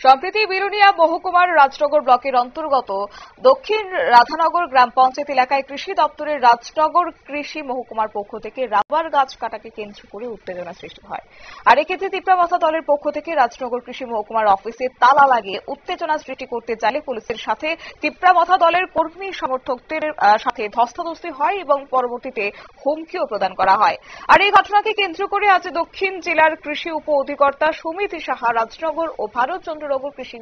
সম্প্রতি বিরুনিয়া মহকুমার রাজনগর ব্লকের অন্তর্গত দক্ষিণ রাধানগর গ্রাম পঞ্চায়েত এলাকায় কৃষি দপ্তরের রাজনগর কৃষি মহকুমার পক্ষ থেকে রাবার গাছ কাটাকে কেন্দ্র করে উত্তেজনা সৃষ্টি হয়। আর এক্ষেত্রে তিপ্রামাথা দলের পক্ষ থেকে রাজনগর কৃষি মহকুমার অফিসে তালা লাগিয়ে উত্তেজনা সৃষ্টি করতে চাইলে পুলিশের সাথে তিপ্রামাথা দলের কর্মী সমর্থকদের সাথে ধস্তাধস্তি হয় এবং পরবর্তীতে হুমকিও প্রদান করা হয়। আর এই ঘটনাকে কেন্দ্র করে আজ দক্ষিণ জেলার কৃষি উপ অধিকর্তা সুমিত সাহা রাজনগর ও ভারতচন্দ্রনগর কৃষি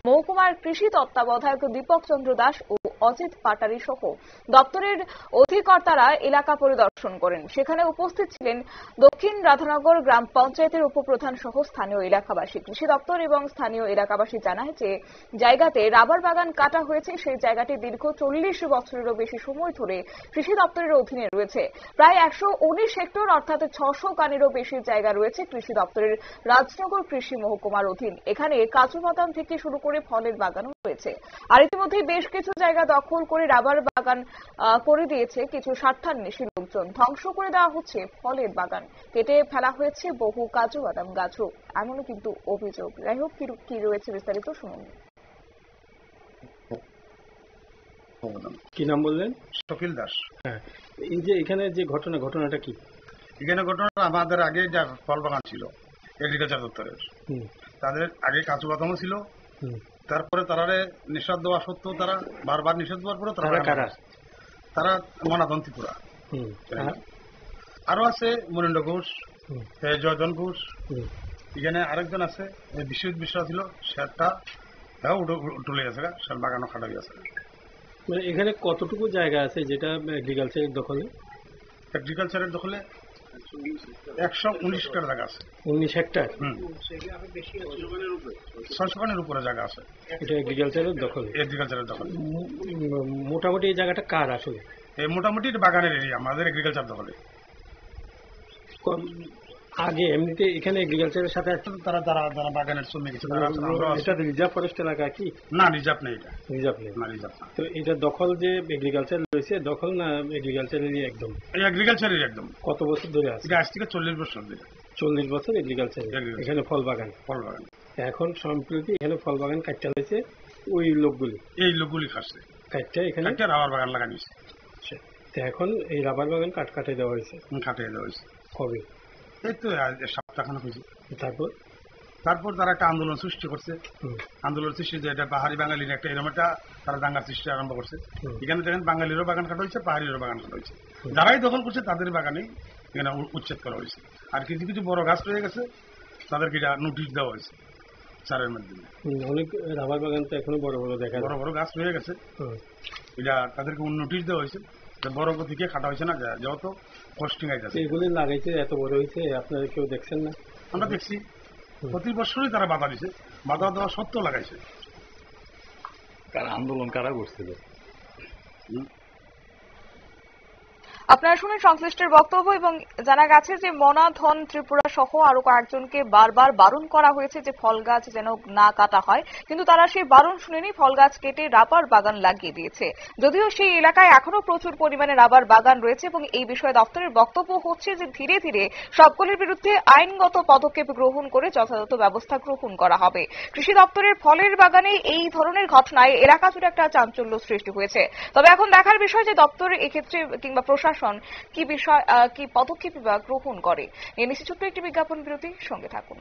মহকুমার কৃষি তত্ত্বাবধায়ক দীপক চন্দ্র দাস ও অজিত পাটারি সহ দপ্তরের অধিকর্তারা এলাকা পরিদর্শন করেন। সেখানে উপস্থিত ছিলেন দক্ষিণ রাধানগর গ্রাম পঞ্চায়েতের উপপ্রধান সহ স্থানীয় এলাকাবাসী। কৃষি দপ্তর এবং স্থানীয় এলাকাবাসী জানায় যে জায়গাতে রাবার বাগান কাটা হয়েছে সেই জায়গাটি দীর্ঘ 40 বছরেরও বেশি সময় ধরে কৃষি দপ্তরের অধীনে রয়েছে। প্রায় 119 হেক্টর অর্থাৎ 600 কানেরও বেশি জায়গা রয়েছে কৃষি দপ্তরের রাজনগর কৃষি মহকুমার অধীন। এখানে কাজু বাদাম থেকে শুরু করে ফলের বাগানও রয়েছে। আর ইতিমধ্যে বেশ কিছু জায়গা দখল করে রাবার বাগান করে দিয়েছে কিছু স্বার্থান্বেষী লোকজন। ধ্বংস করে দেওয়া হচ্ছে ফলের বাগান, কেটে ফেলা হয়েছে বহু কাজু বাদাম গাছও, এমনও কিন্তু অভিযোগ। যাই হোক, কি রয়েছে বিস্তারিত শুনুন। কি নাম বললেন? শকিল দাস। হ্যাঁ, এই যে এখানে যে ঘটনাটা কি? এখানে ঘটনা আমাদের আগে যা ফল বাগান ছিল এগ্রিকালচার দপ্তরের, তাদের আগে কাজু বাদামও ছিল। তারপরে তারা নিষেধ দেওয়া সত্ত্বেও তারা বারবার নিষেধ দেওয়ার পরে তারা মনাদন ত্রিপুরা, আরো আছে মনিন্দ্র ঘোষ, জয়দন ঘোষ, এখানে আরেকজন আছে বিশ্বজিৎ মিশ্রা ছিল, সেটা উঠলে গেছে, সে বাগানও খাটা গেছে। মানে এখানে কতটুকু জায়গা আছে যেটা এগ্রিকালচারের দখলে? এগ্রিকালচারের দখলে 119 হেক্টর জায়গা আছে। 19 হেক্টর? 600 কানের উপরে জায়গা আছে। এটা এগ্রিকালচারের দখলে? এগ্রিকালচারের দখলে। মোটামুটি এই জায়গাটা কার আসলে? এই মোটামুটি বাগানের এরিয়া, আমাদের এগ্রিকালচার দখলে। আগে এমনিতে এখানে এগ্রিকালচারের সাথে তারা বাগানের শ্রমিক গেছে। এটা রিজার্ভ ফরেস্ট এলাকা কি? না, রিজার্ভ নেই, এটা রিজার্ভ নেই। না, রিজার্ভ না। তো এটা দখল যে এগ্রিকালচার রয়েছে, দখল না এগ্রিকালচারেরই একদম? এগ্রিকালচারের একদম। কত বছর ধরে আছে? আজ থেকে 40 বছর ধরে। 40 বছর এগ্রিকালচার। এখানে ফল বাগান? ফল বাগান। এখন সম্প্রতি এখানে ফল বাগান কাটতে হয়েছে ওই লোকগুলি? এই লোকগুলি খাচ্ছে কাটতে, এখানে রাবার বাগান লাগানিছে। এখন এই রাবার বাগান কাটিয়ে দেওয়া হয়েছে? কাটিয়ে দেওয়া হয়েছে। কবে? এই তো সপ্তাহখানেক হয়েছে। তারপর তারা একটা আন্দোলন সৃষ্টি করছে। আন্দোলন সৃষ্টি যে এটা পাহাড়ি বাঙালির একটা এরকম একটা তারা দাঙ্গার সৃষ্টি আরম্ভ করছে। এখানে দেখেন বাঙালিরও বাগান কাটা হয়েছে, পাহাড়িরও বাগান কাটা হয়েছে। যারাই দখল করছে তাদের বাগানে এখানে উচ্ছেদ করা হয়েছে। আর কিছু কিছু বড় গাছ রয়ে গেছে, তাদেরকে এটা নোটিশ দেওয়া হয়েছে চারের মাধ্যমে। অনেক রাবার বাগান তো এখনো বড় বড় দেখা, বড় বড় গাছ রয়ে গেছে, এটা তাদেরকে নোটিশ দেওয়া হয়েছে। বড় গতিকে খাটা হয়েছে না, যেহেতু কস্টিং আইতেছে। এগুলি লাগাইছে, এত বড় হয়েছে, আপনারা কেউ দেখছেন না? আমরা দেখছি, প্রতি বছরই তারা বাধা দিছে, বাধা দেওয়া সত্ত্বেও লাগাইছে। আন্দোলন কারা করছিল? আপনারা শুনে সংশ্লিষ্টের বক্তব্য, এবং জানা গেছে যে মনাধন ত্রিপুরা সহ আরো কয়েকজনকে বারবার বারণ করা হয়েছে যে ফল গাছ যেন না কাটা হয়, কিন্তু তারা সেই বারণ শুনেনি, ফল গাছ কেটে রাবার বাগান লাগিয়ে দিয়েছে। যদিও সেই এলাকায় এখনো প্রচুর পরিমাণে রাবার বাগান রয়েছে এবং এই বিষয়ে দপ্তরের বক্তব্য হচ্ছে যে ধীরে ধীরে সবগুলির বিরুদ্ধে আইনগত পদক্ষেপ গ্রহণ করে যথাযথ ব্যবস্থা গ্রহণ করা হবে। কৃষি দপ্তরের ফলের বাগানে এই ধরনের ঘটনায় এলাকা জুড়ে একটা চাঞ্চল্য সৃষ্টি হয়েছে। তবে এখন দেখার বিষয় যে দপ্তর এক্ষেত্রে কিংবা প্রশাসন কি বিষয় কি পদক্ষেপ গ্রহণ করে। নিয়ে নিচ্ছি ছোট্ট একটি বিজ্ঞাপন বিরতি, সঙ্গে থাকুন।